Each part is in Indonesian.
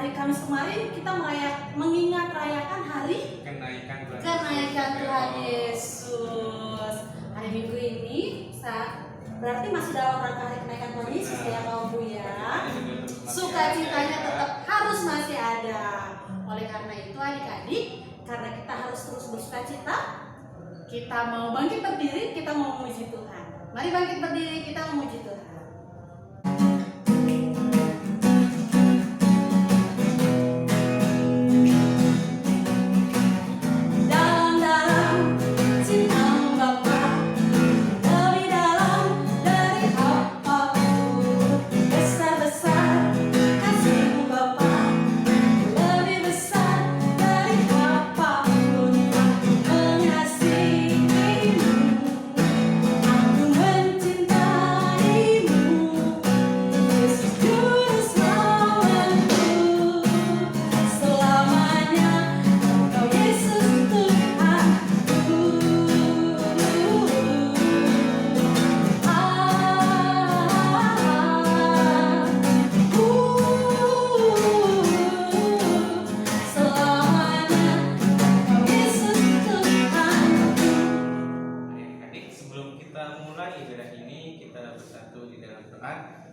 hari Kamis kemarin kita mengingat rayakan hari Kenaikan Tuhan Yesus. Hari Minggu ini berarti masih dalam rangka hari kenaikan Tuhan Yesus ya kaum Bu ya. Sukacitanya tetap harus masih ada. Oleh karena itu adik-adik, karena kita harus terus bersukacita, kita mau bangkit berdiri, kita mau memuji Tuhan. Mari bangkit berdiri, kita memuji Tuhan.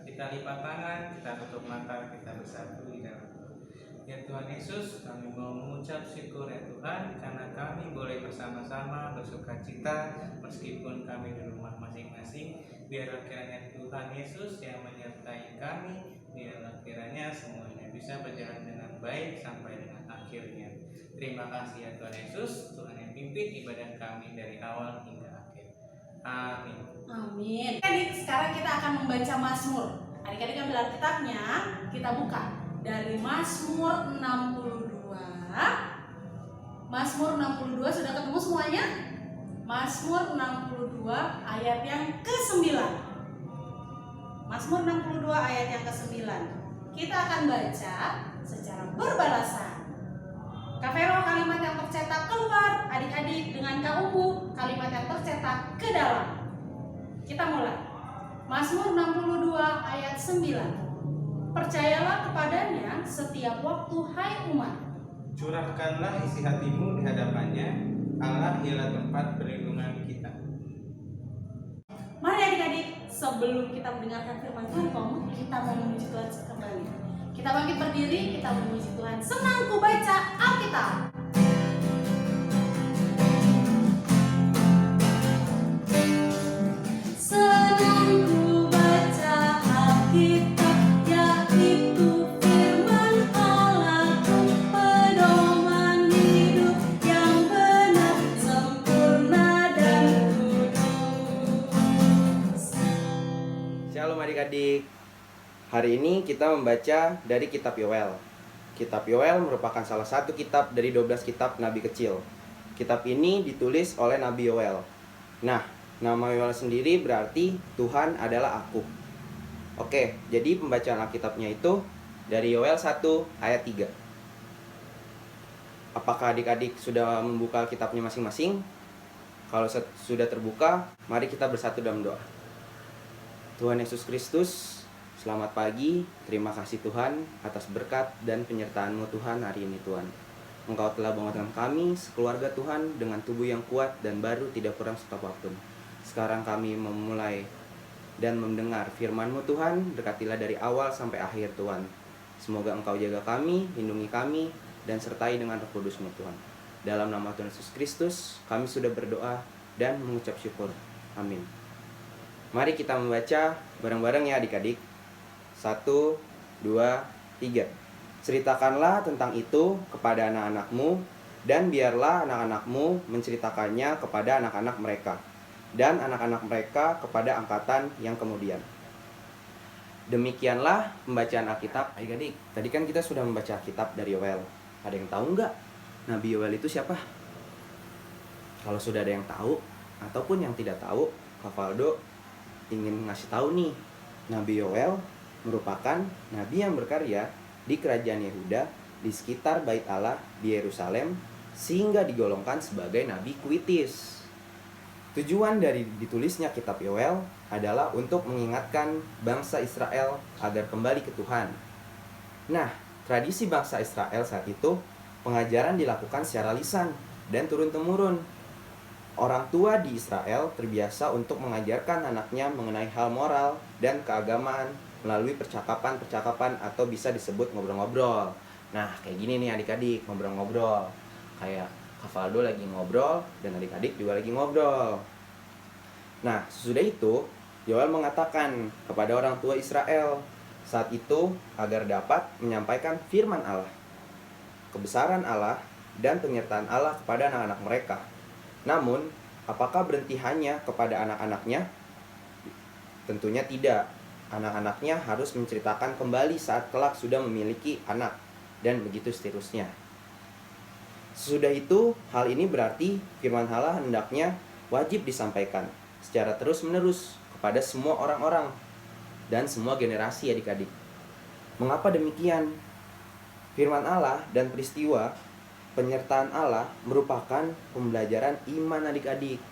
Kita lipat tangan, kita tutup mata, kita bersatu di dalam doa. Ya Tuhan Yesus, kami mau mengucap syukur ya Tuhan, karena kami boleh bersama-sama bersukacita meskipun kami di rumah masing-masing. Biarlah kiranya Tuhan Yesus yang menyertai kami, biarlah kiranya semuanya bisa berjalan dengan baik sampai dengan akhirnya. Terima kasih ya Tuhan Yesus, Tuhan yang pimpin ibadah kami dari awal hingga akhir. Amin. Amin. Adik, sekarang kita akan membaca Mazmur. Adik-adik ambil Alkitabnya, kita buka dari Mazmur 62. Mazmur 62 sudah ketemu semuanya? Mazmur 62 ayat yang ke-9. Mazmur 62 ayat yang ke-9. Kita akan baca secara berbalasan. Kak Vero, kalimat yang tercetak keluar, adik-adik dengan Kak Umbu, kalimat yang tercetak ke dalam. Kita mulai. Mazmur 62 ayat 9. Percayalah kepadanya setiap waktu, hai umat. Curahkanlah isi hatimu di hadapannya, Allah ialah tempat perlindungan kita. Mari adik-adik, sebelum kita mendengarkan firman Tuhan, kita mau memuji Tuhan kembali. Kita bangkit berdiri, kita memuji Tuhan. Senang ku baca Alkitab. Adik, hari ini kita membaca dari kitab Yoel. Kitab Yoel merupakan salah satu kitab dari 12 kitab Nabi kecil. Kitab ini ditulis oleh Nabi Yoel. Nah, nama Yoel sendiri berarti Tuhan adalah aku. Oke, jadi pembacaan Alkitabnya itu dari Yoel 1 ayat 3. Apakah adik-adik sudah membuka kitabnya masing-masing? Kalau sudah terbuka, mari kita bersatu dalam doa. Tuhan Yesus Kristus, selamat pagi. Terima kasih Tuhan atas berkat dan penyertaan-Mu Tuhan hari ini Tuhan. Engkau telah menguatkan kami sekeluarga Tuhan dengan tubuh yang kuat dan baru, tidak kurang satu apapun. Sekarang kami memulai dan mendengar firman-Mu Tuhan. Berkatilah dari awal sampai akhir Tuhan. Semoga Engkau jaga kami, lindungi kami, dan sertai dengan Roh Kudus-Mu Tuhan. Dalam nama Tuhan Yesus Kristus, kami sudah berdoa dan mengucap syukur. Amin. Mari kita membaca bareng-bareng ya adik-adik. 1, 2, 3. Ceritakanlah tentang itu kepada anak-anakmu, dan biarlah anak-anakmu menceritakannya kepada anak-anak mereka, dan anak-anak mereka kepada angkatan yang kemudian. Demikianlah pembacaan Alkitab. Adik-adik, tadi kan kita sudah membaca Alkitab dari Yoel. Ada yang tahu nggak Nabi Yoel itu siapa? Kalau sudah ada yang tahu ataupun yang tidak tahu, Kak Valdo ingin ngasih tahu nih, Nabi Yoel merupakan nabi yang berkarya di kerajaan Yehuda di sekitar Bait Allah di Yerusalem, sehingga digolongkan sebagai nabi kuitis. Tujuan dari ditulisnya kitab Yoel adalah untuk mengingatkan bangsa Israel agar kembali ke Tuhan. Nah, tradisi bangsa Israel saat itu, pengajaran dilakukan secara lisan dan turun-temurun. Orang tua di Israel terbiasa untuk mengajarkan anaknya mengenai hal moral dan keagamaan melalui percakapan-percakapan atau bisa disebut ngobrol-ngobrol. Nah, kayak gini nih adik-adik, ngobrol-ngobrol. Kayak Kak Valdo lagi ngobrol dan adik-adik juga lagi ngobrol. Nah, sesudah itu, Yoel mengatakan kepada orang tua Israel saat itu agar dapat menyampaikan firman Allah, kebesaran Allah, dan penyertaan Allah kepada anak-anak mereka. Namun, apakah berhenti hanya kepada anak-anaknya? Tentunya tidak. Anak-anaknya harus menceritakan kembali saat kelak sudah memiliki anak, dan begitu seterusnya. Sesudah itu, hal ini berarti firman Allah hendaknya wajib disampaikan secara terus-menerus kepada semua orang-orang dan semua generasi adik-adik. Mengapa demikian? Firman Allah dan peristiwa penyertaan Allah merupakan pembelajaran iman adik-adik.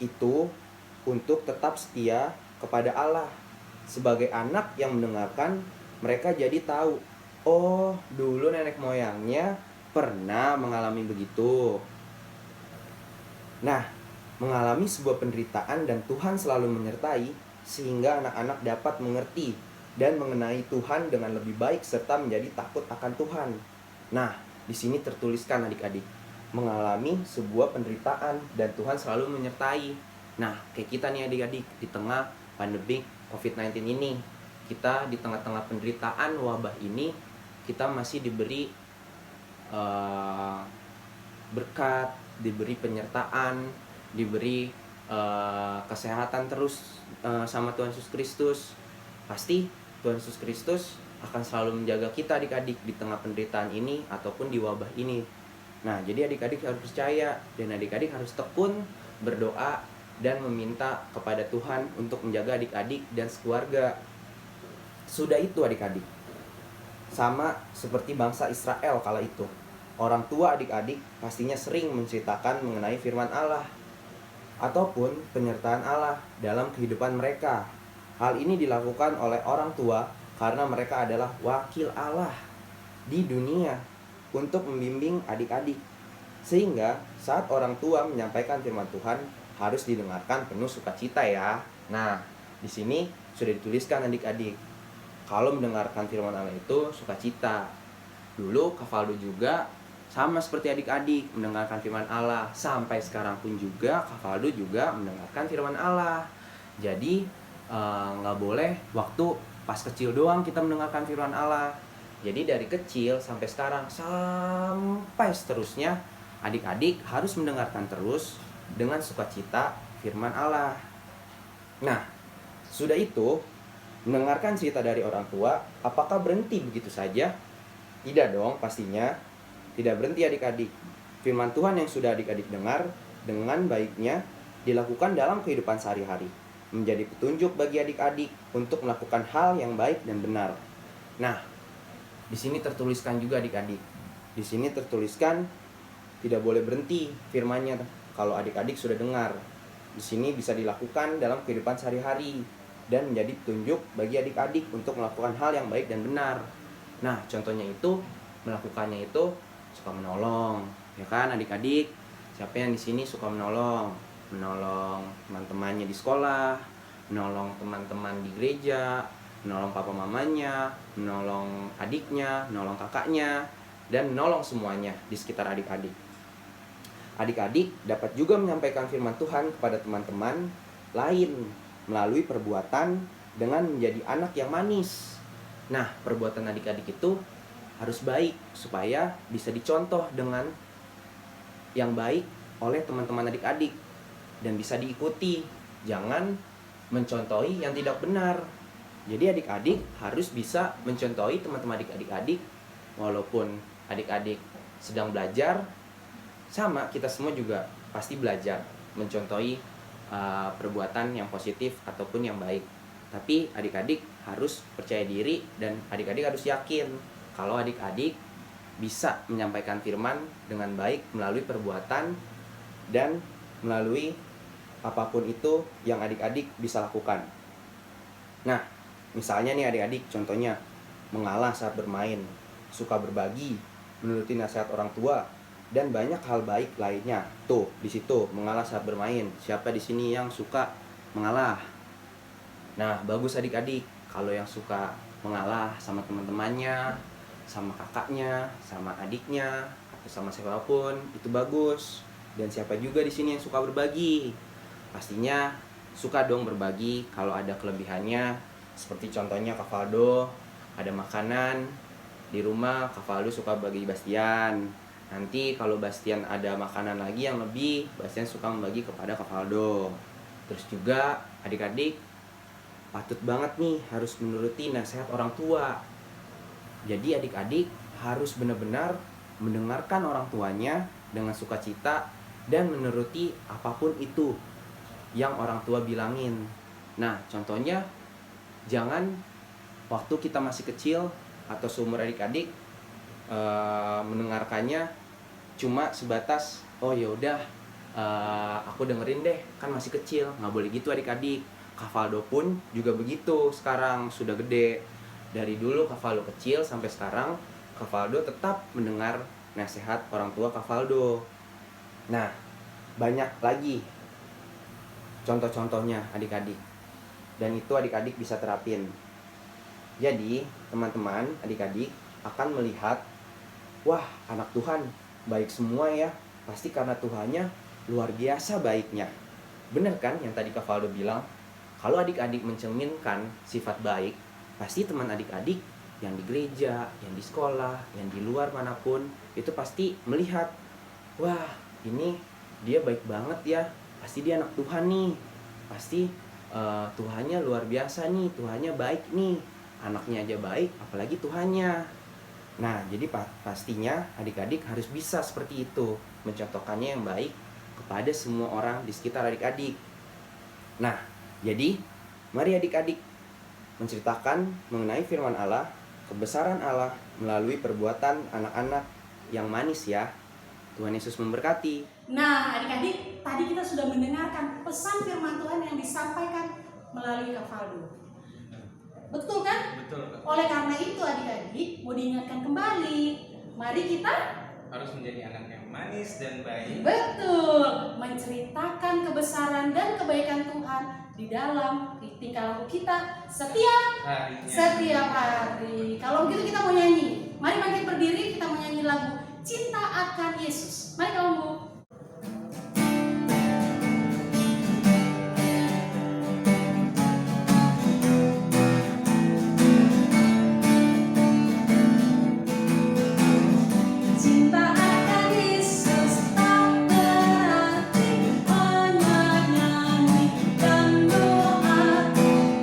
Itu untuk tetap setia kepada Allah. Sebagai anak yang mendengarkan, mereka jadi tahu, oh dulu nenek moyangnya pernah mengalami begitu. Nah, mengalami sebuah penderitaan dan Tuhan selalu menyertai sehingga anak-anak dapat mengerti dan mengenai Tuhan dengan lebih baik serta menjadi takut akan Tuhan. Nah, di sini tertuliskan adik-adik, mengalami sebuah penderitaan dan Tuhan selalu menyertai. Nah, kayak kita nih adik-adik di tengah pandemi COVID-19 ini, kita di tengah-tengah penderitaan wabah ini, kita masih diberi berkat, diberi penyertaan, diberi kesehatan terus sama Tuhan Yesus Kristus. Pasti Tuhan Yesus Kristus akan selalu menjaga kita adik-adik di tengah penderitaan ini ataupun di wabah ini. Nah, jadi adik-adik harus percaya dan adik-adik harus tekun berdoa dan meminta kepada Tuhan untuk menjaga adik-adik dan sekeluarga. Sudah itu adik-adik, sama seperti bangsa Israel kala itu, orang tua adik-adik pastinya sering menceritakan mengenai firman Allah ataupun penyertaan Allah dalam kehidupan mereka. Hal ini dilakukan oleh orang tua karena mereka adalah wakil Allah di dunia untuk membimbing adik-adik. Sehingga saat orang tua menyampaikan firman Tuhan harus didengarkan penuh sukacita ya. Nah, di sini sudah dituliskan adik-adik, kalau mendengarkan firman Allah itu sukacita. Dulu Kak Valdo juga sama seperti adik-adik mendengarkan firman Allah. Sampai sekarang pun juga Kak Valdo juga mendengarkan firman Allah. Jadi nggak boleh waktu pas kecil doang kita mendengarkan firman Allah. Jadi dari kecil sampai sekarang sampai seterusnya, adik-adik harus mendengarkan terus dengan sukacita firman Allah. Nah, sudah itu, mendengarkan cerita dari orang tua, apakah berhenti begitu saja? Tidak dong, pastinya tidak berhenti adik-adik. Firman Tuhan yang sudah adik-adik dengar dengan baiknya dilakukan dalam kehidupan sehari-hari, menjadi petunjuk bagi adik-adik untuk melakukan hal yang baik dan benar. Nah, di sini tertuliskan juga adik-adik. Di sini tertuliskan tidak boleh berhenti firman-Nya kalau adik-adik sudah dengar. Di sini bisa dilakukan dalam kehidupan sehari-hari dan menjadi petunjuk bagi adik-adik untuk melakukan hal yang baik dan benar. Nah, contohnya itu melakukannya itu suka menolong, ya kan adik-adik? Siapa yang di sini suka menolong? Menolong teman-temannya di sekolah, menolong teman-teman di gereja, menolong papa mamanya, menolong adiknya, menolong kakaknya, dan menolong semuanya di sekitar adik-adik. Adik-adik dapat juga menyampaikan firman Tuhan kepada teman-teman lain melalui perbuatan dengan menjadi anak yang manis. Nah, perbuatan adik-adik itu harus baik supaya bisa dicontoh dengan yang baik oleh teman-teman adik-adik dan bisa diikuti. Jangan mencontohi yang tidak benar. Jadi adik-adik harus bisa mencontohi teman-teman adik-adik walaupun adik-adik sedang belajar, sama kita semua juga pasti belajar mencontohi perbuatan yang positif ataupun yang baik. Tapi adik-adik harus percaya diri dan adik-adik harus yakin kalau adik-adik bisa menyampaikan firman dengan baik melalui perbuatan dan melalui apapun itu yang adik-adik bisa lakukan. Nah, misalnya nih adik-adik contohnya mengalah saat bermain. suka berbagi, menuruti nasihat orang tua, dan banyak hal baik lainnya. Tuh, di situ mengalah saat bermain. Siapa di sini yang suka mengalah? Nah, bagus adik-adik kalau yang suka mengalah sama teman-temannya, sama kakaknya, sama adiknya, atau sama siapapun, itu bagus. Dan siapa juga di sini yang suka berbagi? Pastinya suka dong berbagi kalau ada kelebihannya. Seperti contohnya Kak Valdo, ada makanan di rumah, Kak Valdo suka bagi Bastian. Nanti kalau Bastian ada makanan lagi yang lebih, Bastian suka membagi kepada Kak Valdo. Terus juga adik-adik patut banget nih harus menuruti nasihat orang tua. Jadi adik-adik harus benar-benar mendengarkan orang tuanya dengan sukacita dan menuruti apapun itu yang orang tua bilangin. Nah, contohnya jangan waktu kita masih kecil atau seumur adik-adik mendengarkannya cuma sebatas oh yaudah aku dengerin deh, kan masih kecil. Nggak boleh gitu adik-adik. Kak Valdo pun juga begitu, sekarang sudah gede. Dari dulu Kak Valdo kecil sampai sekarang, Kak Valdo tetap mendengar nasihat orang tua Kak Valdo. Nah, banyak lagi contoh-contohnya adik-adik, dan itu adik-adik bisa terapin. Jadi teman-teman adik-adik akan melihat, wah anak Tuhan baik semua ya, pasti karena Tuhannya luar biasa baiknya. Bener kan yang tadi Kak Valdo bilang? Kalau adik-adik mencerminkan sifat baik, pasti teman adik-adik yang di gereja, yang di sekolah, yang di luar manapun, itu pasti melihat, wah ini dia baik banget ya, pasti dia anak Tuhan nih, pasti Tuhannya luar biasa nih, Tuhannya baik nih, anaknya aja baik, apalagi Tuhannya. Nah, jadi pastinya adik-adik harus bisa seperti itu, mencontohkannya yang baik kepada semua orang di sekitar adik-adik. Nah, jadi mari adik-adik menceritakan mengenai firman Allah, kebesaran Allah melalui perbuatan anak-anak yang manis ya. Tuhan Yesus memberkati. Nah, adik-adik, tadi kita sudah mendengarkan pesan firman Tuhan yang disampaikan melalui Kak Valdo. Betul kan? Betul, Kak. Oleh karena itu adik-adik, mau diingatkan kembali, mari kita Harus menjadi anak yang manis dan baik. betul menceritakan kebesaran dan kebaikan Tuhan di dalam tingkah laku kita setiap hari. Kalau begitu kita mau nyanyi. Mari bangkit berdiri, kita mau nyanyi lagu Cinta Akan Yesus. Mari kamu. Cinta akan Yesus tak berarti hanya nyanyi dan doa.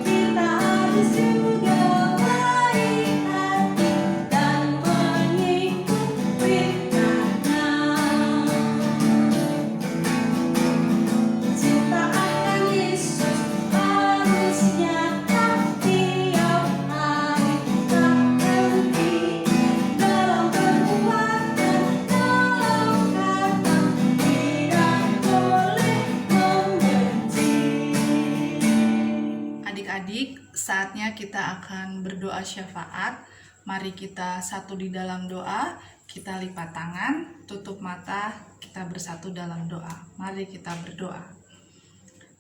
Kita harus juga baik hati dan mengikut firman-Nya. Cinta akan Yesus harus nyata tiap hari, tak berhenti dalam perbuatan, dalam kata, tidak boleh membenci. Adik-adik, saatnya kita akan berdoa syafaat. Mari kita satu di dalam doa, kita lipat tangan, tutup mata, kita bersatu dalam doa. Mari kita berdoa.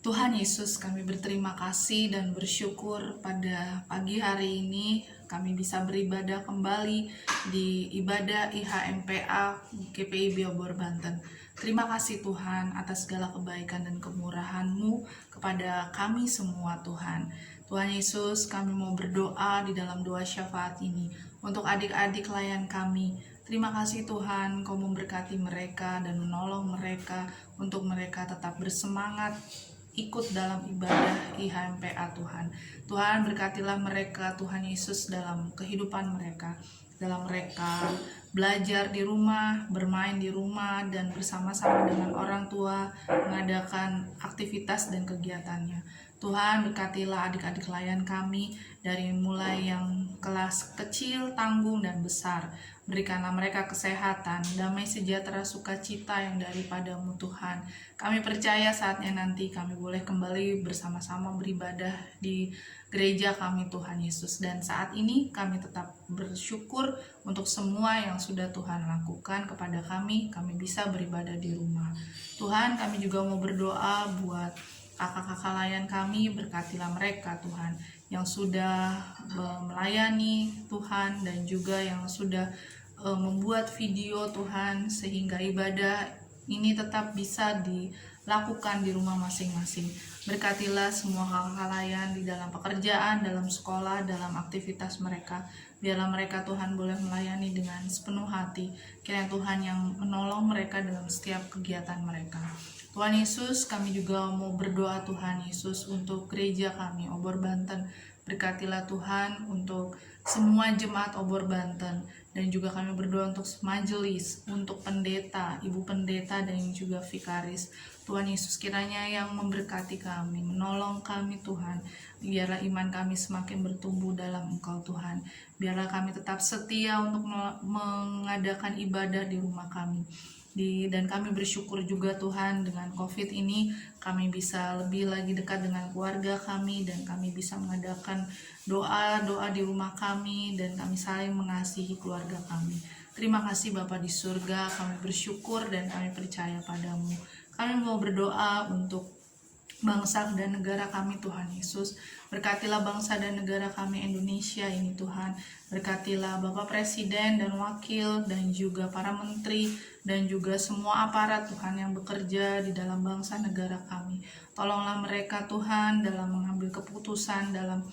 Tuhan Yesus, kami berterima kasih dan bersyukur pada pagi hari ini kami bisa beribadah kembali di ibadah IHMPA GPI Biobor Banten. Terima kasih Tuhan atas segala kebaikan dan kemurahan-Mu kepada kami semua Tuhan. Tuhan Yesus, kami mau berdoa di dalam doa syafaat ini untuk adik-adik klien kami. Terima kasih Tuhan, Kau memberkati mereka dan menolong mereka untuk mereka tetap bersemangat ikut dalam ibadah IHMPA Tuhan. Tuhan berkatilah mereka Tuhan Yesus dalam kehidupan mereka, dalam mereka belajar di rumah, bermain di rumah, dan bersama-sama dengan orang tua mengadakan aktivitas dan kegiatannya. Tuhan, berkatilah adik-adik layan kami dari mulai yang kelas kecil, tanggung, dan besar. Berikanlah mereka kesehatan, damai sejahtera, sukacita yang daripada-Mu Tuhan. Kami percaya saatnya nanti kami boleh kembali bersama-sama beribadah di gereja kami Tuhan Yesus. Dan saat ini kami tetap bersyukur untuk semua yang sudah Tuhan lakukan kepada kami bisa beribadah di rumah. Tuhan, kami juga mau berdoa buat kakak-kakak layan kami, berkatilah mereka Tuhan, yang sudah melayani Tuhan dan juga yang sudah membuat video Tuhan sehingga ibadah ini tetap bisa dilakukan di rumah masing-masing. Berkatilah semua kakak layan di dalam pekerjaan, dalam sekolah, dalam aktivitas mereka. Biarlah mereka Tuhan boleh melayani dengan sepenuh hati. Kiranya Tuhan yang menolong mereka dalam setiap kegiatan mereka. Tuhan Yesus, kami juga mau berdoa Tuhan Yesus untuk gereja kami, Obor Banten. Berkatilah Tuhan untuk semua jemaat Obor Banten. Dan juga kami berdoa untuk majelis, untuk pendeta, ibu pendeta, dan juga vikaris. Tuhan Yesus kiranya yang memberkati kami, menolong kami Tuhan. Biarlah iman kami semakin bertumbuh dalam Engkau Tuhan. Biarlah kami tetap setia untuk mengadakan ibadah di rumah kami. Dan kami bersyukur juga Tuhan dengan COVID ini kami bisa lebih lagi dekat dengan keluarga kami dan kami bisa mengadakan doa-doa di rumah kami dan kami saling mengasihi keluarga kami. Terima kasih Bapa di surga, kami bersyukur dan kami percaya padamu. Kami mau berdoa untuk bangsa dan negara kami Tuhan Yesus. Berkatilah bangsa dan negara kami Indonesia ini Tuhan. Berkatilah Bapak Presiden dan Wakil dan juga para menteri dan juga semua aparat Tuhan yang bekerja di dalam bangsa negara kami. Tolonglah mereka Tuhan dalam mengambil keputusan dalam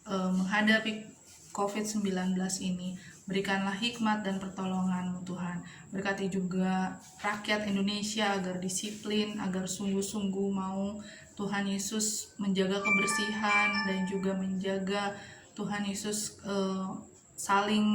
menghadapi COVID-19 ini. Berikanlah hikmat dan pertolongan-Mu Tuhan. Berkati juga rakyat Indonesia agar disiplin, agar sungguh-sungguh mau Tuhan Yesus menjaga kebersihan dan juga menjaga Tuhan Yesus saling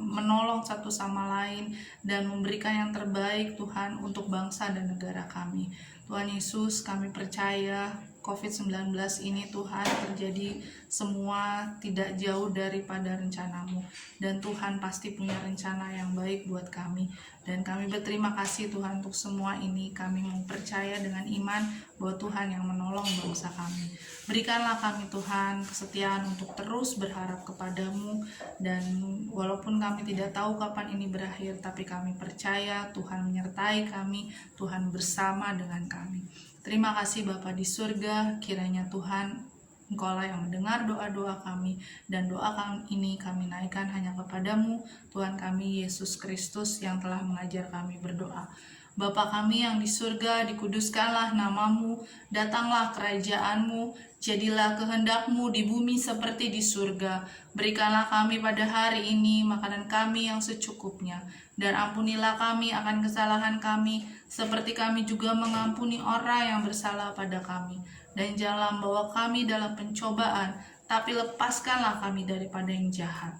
menolong satu sama lain dan memberikan yang terbaik Tuhan untuk bangsa dan negara kami. Tuhan Yesus, kami percaya COVID-19 ini Tuhan terjadi semua tidak jauh daripada rencana-Mu. Dan Tuhan pasti punya rencana yang baik buat kami. Dan kami berterima kasih Tuhan untuk semua ini. Kami mau percaya dengan iman bahwa Tuhan yang menolong bangsa kami. Berikanlah kami Tuhan kesetiaan untuk terus berharap kepadamu. Dan walaupun kami tidak tahu kapan ini berakhir, tapi kami percaya Tuhan menyertai kami, Tuhan bersama dengan kami. Terima kasih Bapa di surga, kiranya Tuhan Engkaulah yang mendengar doa-doa kami, dan doa kami ini kami naikkan hanya kepadamu, Tuhan kami Yesus Kristus yang telah mengajar kami berdoa. Bapa kami yang di surga, dikuduskanlah namamu, datanglah kerajaan-Mu, jadilah kehendak-Mu di bumi seperti di surga. Berikanlah kami pada hari ini makanan kami yang secukupnya, dan ampunilah kami akan kesalahan kami, seperti kami juga mengampuni orang yang bersalah pada kami. Dan janganlah membawa kami dalam pencobaan, tapi lepaskanlah kami daripada yang jahat.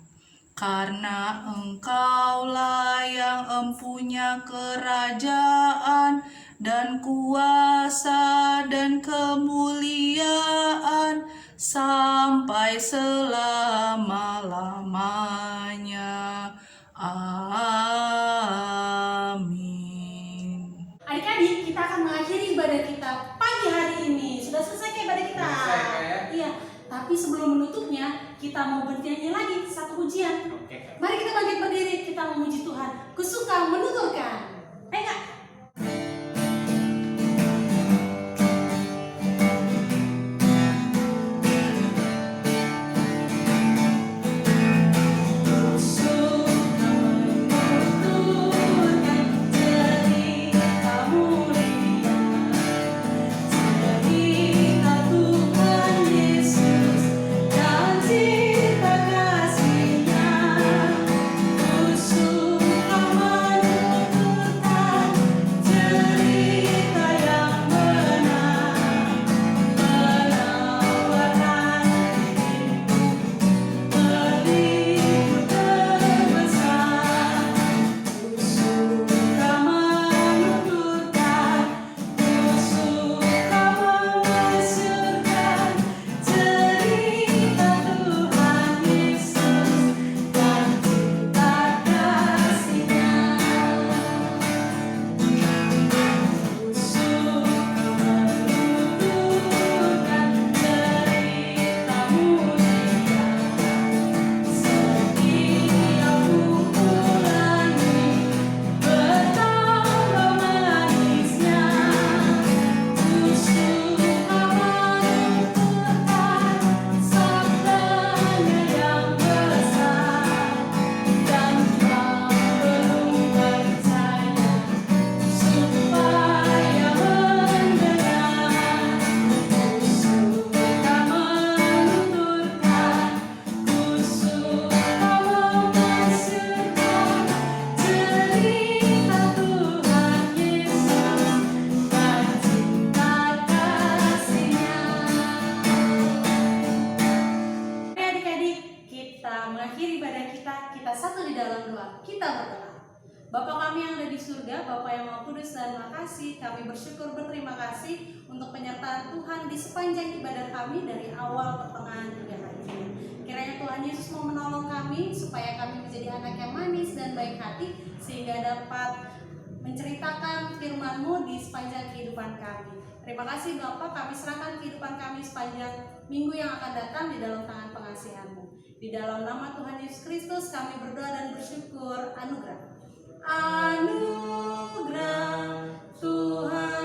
Karena Engkaulah yang empunya kerajaan dan kuasa dan kemuliaan sampai selama-lamanya. Amin. Adik-adik, kita akan mengakhiri ibadah kita pagi hari ini. Sudah selesai ke ibadah kita? Selesai, Kak, ya? Iya. Tapi sebelum menutupnya, kita mau bernyanyi lagi satu pujian. Oke, Kak. Mari kita bangkit berdiri, kita memuji Tuhan. Kusuka menuturkan. Ayo Kak. Yesus, kita satu di dalam doa. Kita berdoa. Bapa kami yang ada di surga, Bapa yang Maha Kudus dan Makasih, kami bersyukur berterima kasih untuk penyertaan Tuhan di sepanjang ibadah kami dari awal, pertengahan, hingga akhirnya. Kiranya Tuhan Yesus mau menolong kami supaya kami menjadi anak yang manis dan baik hati sehingga dapat menceritakan firman-Mu di sepanjang kehidupan kami. Terima kasih Bapa, kami serahkan kehidupan kami sepanjang minggu yang akan datang di dalam tangan pengasihan-Mu. Di dalam nama Tuhan Yesus Kristus kami berdoa dan bersyukur. Anugerah Tuhan